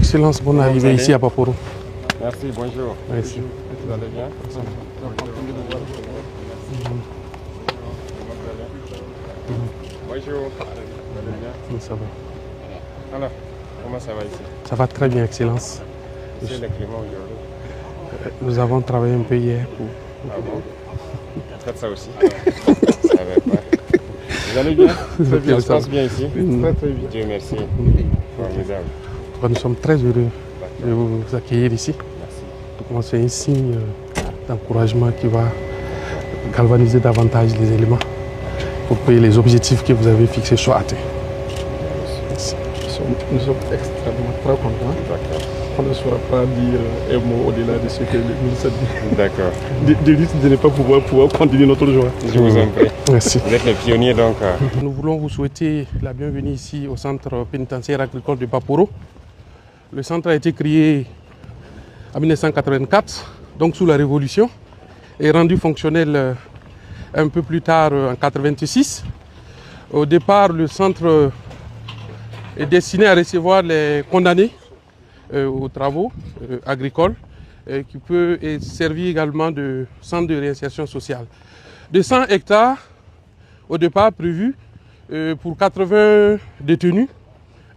Excellence, bonne arrivée ici à Baporo. Merci, bonjour. Merci. Vous allez bien? Bonjour. Vous allez bien? Ça va. Alors, comment ça va ici? Ça va très bien, Excellence. C'est le climat aujourd'hui. Nous avons travaillé un peu hier. Ah bon? Faites ça aussi. Ça va pas. Vous allez bien? Très bien. Ça se passe bien ici? Très très bien. Dieu merci. Formidable. Nous sommes très heureux de vous accueillir ici. Merci. C'est un signe d'encouragement qui va galvaniser davantage les éléments pour que les objectifs que vous avez fixés soient atteints. Nous sommes extrêmement très contents. D'accord. On ne saura pas dire un mot au-delà de ce que le ministre dit. D'accord. De risque de ne pas pouvoir continuer notre joie. Je vous en prie. Merci. Vous êtes les pionniers donc. Nous voulons vous souhaiter la bienvenue ici au centre pénitentiaire agricole de Baporo. Le centre a été créé en 1984, donc sous la Révolution, et rendu fonctionnel un peu plus tard en 1986. Au départ, le centre est destiné à recevoir les condamnés aux travaux agricoles, qui peut servir également de centre de réinsertion sociale. De 100 hectares au départ prévus pour 80 détenus.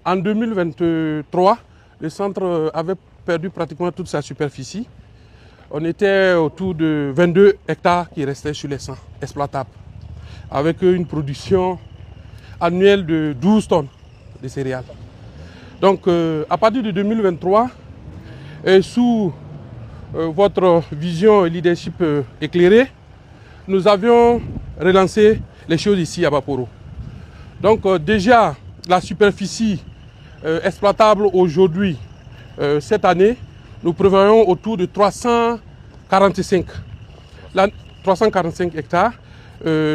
En 2023, le centre avait perdu pratiquement toute sa superficie. On était autour de 22 hectares qui restaient sur les 100 exploitables, avec une production annuelle de 12 tonnes de céréales. Donc à partir de 2023, sous votre vision et leadership éclairé, nous avions relancé les choses ici à Baporo. Donc déjà, la superficie exploitable aujourd'hui, cette année, nous prévoyons autour de 345 hectares.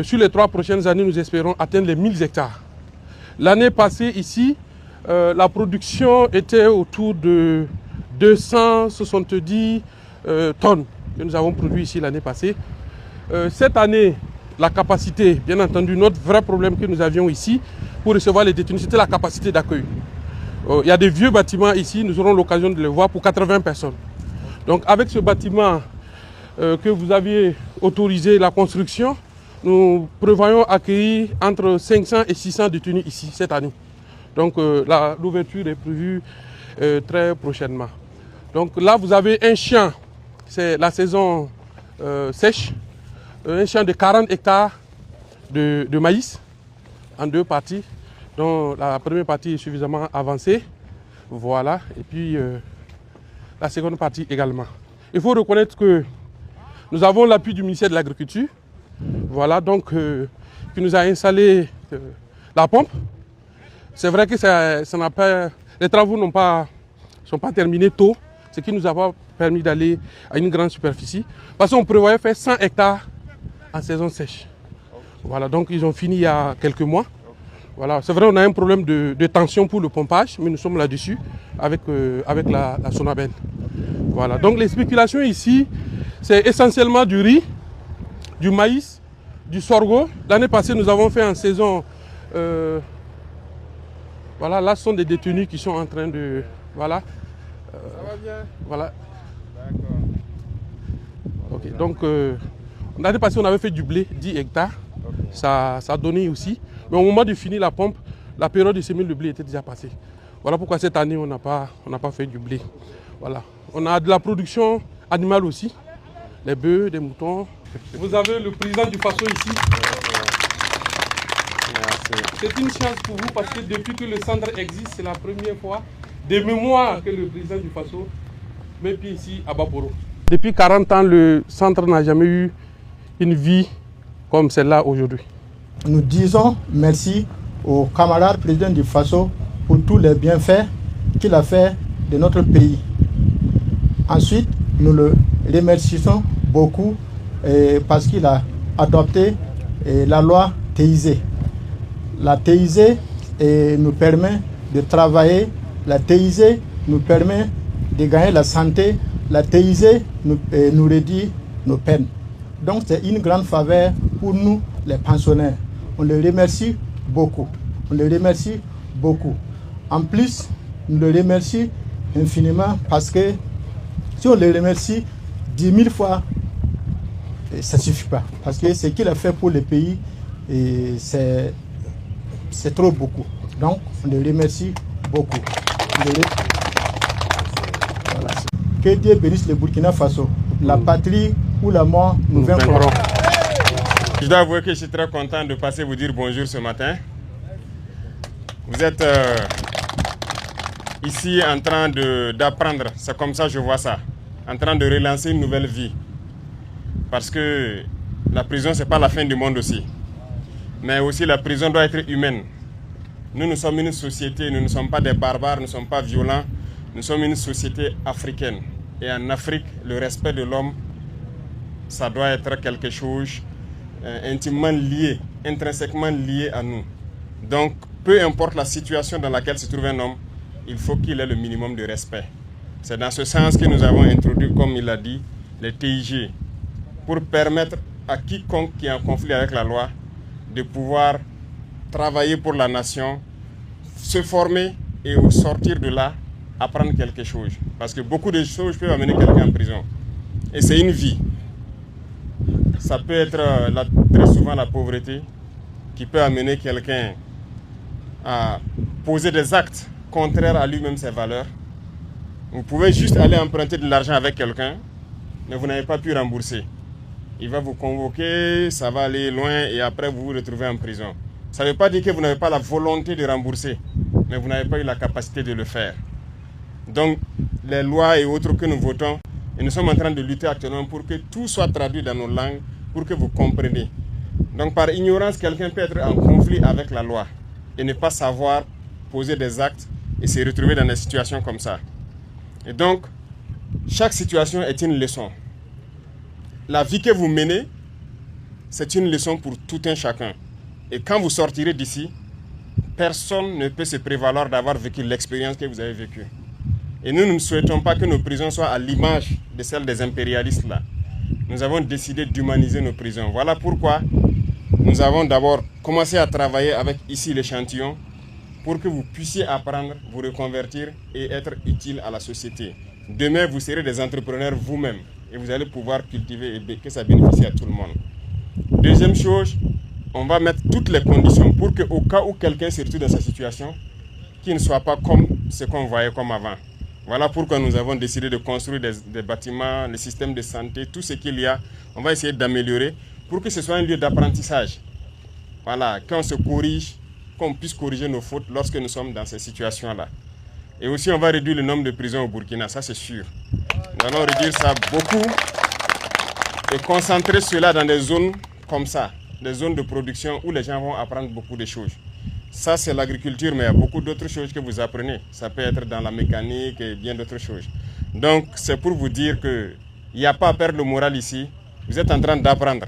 Sur les 3 prochaines années, nous espérons atteindre les 1000 hectares. L'année passée, ici, la production était autour de 270 tonnes que nous avons produit ici l'année passée. Cette année, la capacité, bien entendu, notre vrai problème que nous avions ici pour recevoir les détenus, c'était la capacité d'accueil. Il y a des vieux bâtiments ici, nous aurons l'occasion de les voir pour 80 personnes. Donc avec ce bâtiment que vous aviez autorisé la construction, nous prévoyons accueillir entre 500 et 600 détenus ici cette année. Donc l'ouverture est prévue très prochainement. Donc là vous avez un champ, c'est la saison sèche, un champ de 40 hectares de maïs en 2 parties. Donc la première partie est suffisamment avancée, voilà, et puis la seconde partie également. Il faut reconnaître que nous avons l'appui du ministère de l'Agriculture, voilà, donc qui nous a installé la pompe. C'est vrai que les travaux ne sont pas terminés tôt, ce qui nous a pas permis d'aller à une grande superficie, parce qu'on prévoyait faire 100 hectares en saison sèche. Voilà, donc ils ont fini il y a quelques mois. Voilà, c'est vrai, on a un problème de tension pour le pompage, mais nous sommes là-dessus avec la Sonaben. Voilà, donc les spéculations ici, c'est essentiellement du riz, du maïs, du sorgho. L'année passée, nous avons fait en saison. Voilà, là, ce sont des détenus qui sont en train de. Voilà. Ça va bien? Voilà. D'accord. Ok, donc, l'année passée, on avait fait du blé, 10 hectares. Okay. Ça a donné aussi. Mais au moment de finir la pompe, la période de semer le blé était déjà passée. Voilà pourquoi cette année, on n'a pas fait du blé. Voilà. On a de la production animale aussi. Les bœufs, des moutons. Vous avez le président du Faso ici. Merci. C'est une chance pour vous parce que depuis que le centre existe, c'est la première fois de mémoire que le président du Faso met pied ici à Baporo. Depuis 40 ans, le centre n'a jamais eu une vie comme celle-là aujourd'hui. Nous disons merci au camarade président du Faso pour tous les bienfaits qu'il a fait de notre pays. Ensuite, nous le remercions beaucoup parce qu'il a adopté la loi TIC. La TIC nous permet de travailler, la TIC nous permet de gagner la santé, la TIC nous réduit nos peines. Donc c'est une grande faveur pour nous les pensionnaires. On le remercie beaucoup. On le remercie beaucoup. En plus, nous le remercions infiniment parce que si on les remercie 10 000 fois, ça ne suffit pas. Parce que ce qu'il a fait pour le pays, c'est trop beaucoup. Donc, on les remercie beaucoup. Voilà. Que Dieu bénisse le Burkina Faso. La patrie ou la mort, nous vaincrons. Je dois avouer que je suis très content de passer vous dire bonjour ce matin. Vous êtes ici en train d'apprendre, c'est comme ça que je vois ça, en train de relancer une nouvelle vie. Parce que la prison, ce n'est pas la fin du monde aussi. Mais aussi la prison doit être humaine. Nous sommes une société, nous ne sommes pas des barbares, nous ne sommes pas violents. Nous sommes une société africaine. Et en Afrique, le respect de l'homme, ça doit être quelque chose intimement lié, intrinsèquement lié à nous. Donc, peu importe la situation dans laquelle se trouve un homme, il faut qu'il ait le minimum de respect. C'est dans ce sens que nous avons introduit, comme il l'a dit, les TIG, pour permettre à quiconque qui est en conflit avec la loi de pouvoir travailler pour la nation, se former et au sortir de là, apprendre quelque chose. Parce que beaucoup de choses peuvent amener quelqu'un en prison. Et c'est une vie. Ça peut être très souvent la pauvreté qui peut amener quelqu'un à poser des actes contraires à lui-même ses valeurs. Vous pouvez juste aller emprunter de l'argent avec quelqu'un, mais vous n'avez pas pu rembourser. Il va vous convoquer, ça va aller loin et après vous vous retrouvez en prison. Ça ne veut pas dire que vous n'avez pas la volonté de rembourser, mais vous n'avez pas eu la capacité de le faire. Donc les lois et autres que nous votons, et nous sommes en train de lutter actuellement pour que tout soit traduit dans nos langues, pour que vous compreniez. Donc par ignorance, quelqu'un peut être en conflit avec la loi et ne pas savoir poser des actes et se retrouver dans des situations comme ça. Et donc, chaque situation est une leçon. La vie que vous menez, c'est une leçon pour tout un chacun. Et quand vous sortirez d'ici, personne ne peut se prévaloir d'avoir vécu l'expérience que vous avez vécue. Et nous ne souhaitons pas que nos prisons soient à l'image de celles des impérialistes là. Nous avons décidé d'humaniser nos prisons. Voilà pourquoi nous avons d'abord commencé à travailler avec ici l'échantillon pour que vous puissiez apprendre, vous reconvertir et être utile à la société. Demain, vous serez des entrepreneurs vous-même et vous allez pouvoir cultiver et que ça bénéficie à tout le monde. Deuxième chose, on va mettre toutes les conditions pour qu'au cas où quelqu'un se retrouve dans cette situation, qu'il ne soit pas comme ce qu'on voyait comme avant. Voilà pourquoi nous avons décidé de construire des bâtiments, le système de santé, tout ce qu'il y a. On va essayer d'améliorer pour que ce soit un lieu d'apprentissage. Voilà, qu'on se corrige, qu'on puisse corriger nos fautes lorsque nous sommes dans ces situations-là. Et aussi, on va réduire le nombre de prisons au Burkina, ça c'est sûr. Nous allons réduire ça beaucoup et concentrer cela dans des zones comme ça, des zones de production où les gens vont apprendre beaucoup de choses. Ça, c'est l'agriculture, mais il y a beaucoup d'autres choses que vous apprenez. Ça peut être dans la mécanique et bien d'autres choses. Donc, c'est pour vous dire qu'il n'y a pas à perdre le moral ici. Vous êtes en train d'apprendre.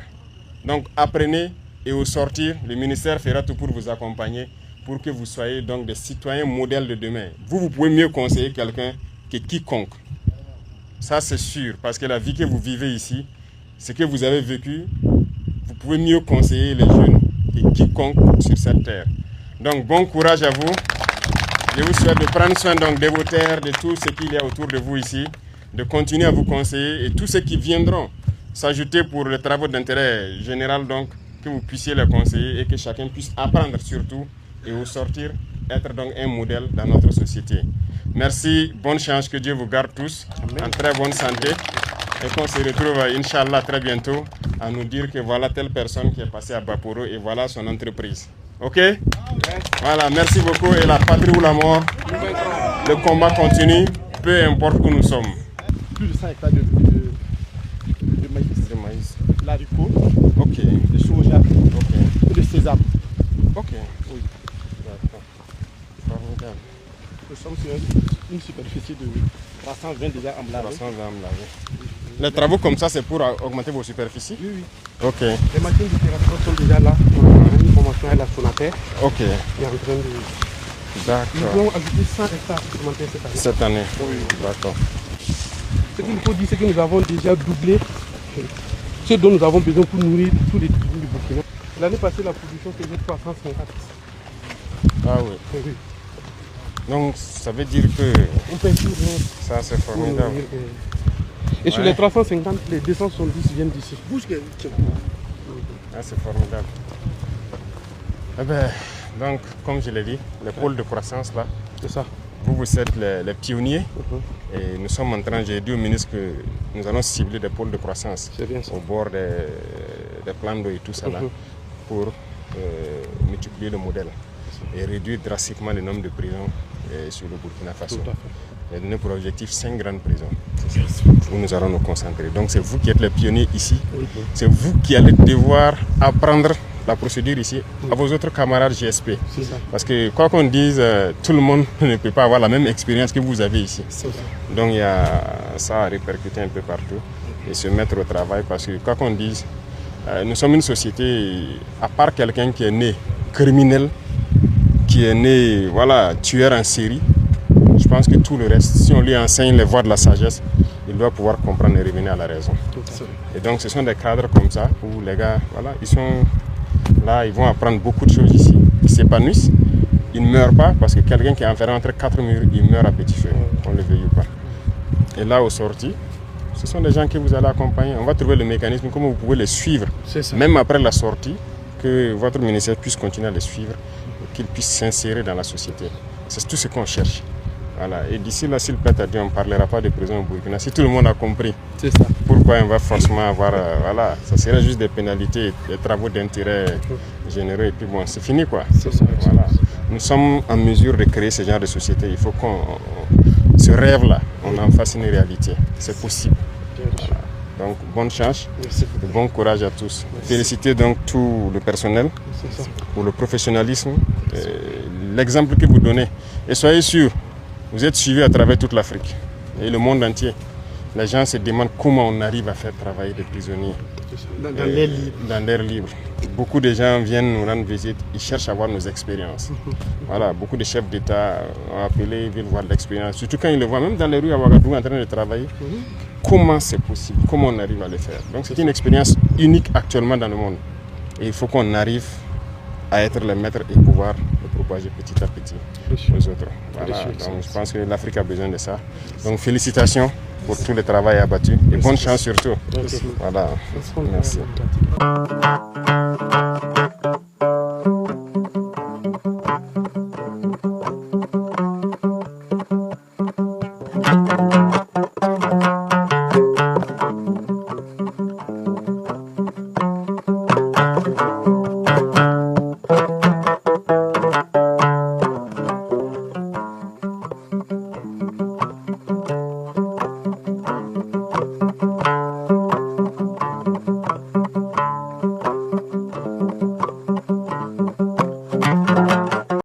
Donc, apprenez et au sortir, le ministère fera tout pour vous accompagner pour que vous soyez donc des citoyens modèles de demain. Vous pouvez mieux conseiller quelqu'un que quiconque. Ça, c'est sûr, parce que la vie que vous vivez ici, ce que vous avez vécu, vous pouvez mieux conseiller les jeunes que quiconque sur cette terre. Donc, bon courage à vous. Je vous souhaite de prendre soin donc, de vos terres, de tout ce qu'il y a autour de vous ici, de continuer à vous conseiller et tous ceux qui viendront s'ajouter pour les travaux d'intérêt général, donc, que vous puissiez les conseiller et que chacun puisse apprendre surtout et au sortir, être donc un modèle dans notre société. Merci, bonne chance, que Dieu vous garde tous en très bonne santé et qu'on se retrouve, Inch'Allah, très bientôt à nous dire que voilà telle personne qui est passée à Baporo et voilà son entreprise. Ok? Voilà, merci beaucoup et la patrie ou la mort, le combat continue, peu importe où nous sommes. Plus de 100 hectares de maïs, l'haricot, de soja, de sésame. Ok. Oui. D'accord. Formidable. Nous sommes sur une superficie de 320 déjà emblavés. 320 emblavés. Les travaux comme ça, c'est pour augmenter vos superficies? Oui, oui. Ok. Les machines de terrassement sont déjà là. On a une convention avec la Sonater. Ok. Qui est en train de... D'accord. Nous allons ajouter 100 hectares supplémentaires cette année. Cette année? Oui. D'accord. Ce qu'il faut dire, c'est que nous avons déjà doublé ce dont nous avons besoin pour nourrir tous les tribus du Burkina. L'année passée, la production faisait 350. Ah oui. Oui. Donc, ça veut dire que... On ne perd plus rien. Ça, c'est formidable. Et sur les 350, les 270 viennent d'ici. Ah, c'est formidable. Eh ben, donc, comme je l'ai dit, les pôles de croissance là, c'est ça. Vous êtes les pionniers et nous sommes en train, j'ai dit au ministre que nous allons cibler des pôles de croissance au bord des plans d'eau et tout ça là pour multiplier le modèle et réduire drastiquement le nombre de prisons sur le Burkina Faso. Et donner pour objectif 5 grandes prisons où nous allons nous concentrer. Donc c'est vous qui êtes les pionniers ici, c'est vous qui allez devoir apprendre la procédure ici à vos autres camarades GSP. Parce que quoi qu'on dise, tout le monde ne peut pas avoir la même expérience que vous avez ici. Donc il y a ça à répercuter un peu partout et se mettre au travail parce que quoi qu'on dise, nous sommes une société, à part quelqu'un qui est né criminel, qui est né tueur en série, je pense que tout le reste, si on lui enseigne les voies de la sagesse, il doit pouvoir comprendre et revenir à la raison. Et donc ce sont des cadres comme ça où les gars, ils sont là, ils vont apprendre beaucoup de choses ici. Ils s'épanouissent, ils ne meurent pas parce que quelqu'un qui est enfermé entre 4 murs, il meurt à petit feu, on le veuille ou pas. Et là, aux sorties, ce sont des gens que vous allez accompagner. On va trouver le mécanisme, comment vous pouvez les suivre, même après la sortie, que votre ministère puisse continuer à les suivre et qu'ils puissent s'insérer dans la société. C'est tout ce qu'on cherche. Voilà. Et d'ici là, s'il plaît à Dieu, on ne parlera pas de prison au Burkina. Si tout le monde a compris pourquoi on va forcément avoir... ça serait juste des pénalités, des travaux d'intérêt généraux et puis bon, c'est fini quoi. Nous sommes en mesure de créer ce genre de société. Il faut qu'on... Ce rêve-là, on en fasse une réalité. C'est possible. Voilà. Donc, bonne chance et bon courage à tous. Féliciter donc tout le personnel pour le professionnalisme, l'exemple que vous donnez. Et soyez sûrs, vous êtes suivis à travers toute l'Afrique et le monde entier. Les gens se demandent comment on arrive à faire travailler des prisonniers dans l'air libre. Beaucoup de gens viennent nous rendre visite, ils cherchent à voir nos expériences. Voilà, beaucoup de chefs d'État ont appelé, ils veulent voir l'expérience. Surtout quand ils le voient, même dans les rues à Ouagadougou en train de travailler. Comment c'est possible, comment on arrive à le faire. Donc c'est une expérience unique actuellement dans le monde. Et il faut qu'on arrive à être les maîtres et pouvoir le propager petit à petit aux autres. Voilà. Donc je pense que l'Afrique a besoin de ça. Donc félicitations pour tout le travail abattu et bonne chance surtout. Voilà. Merci.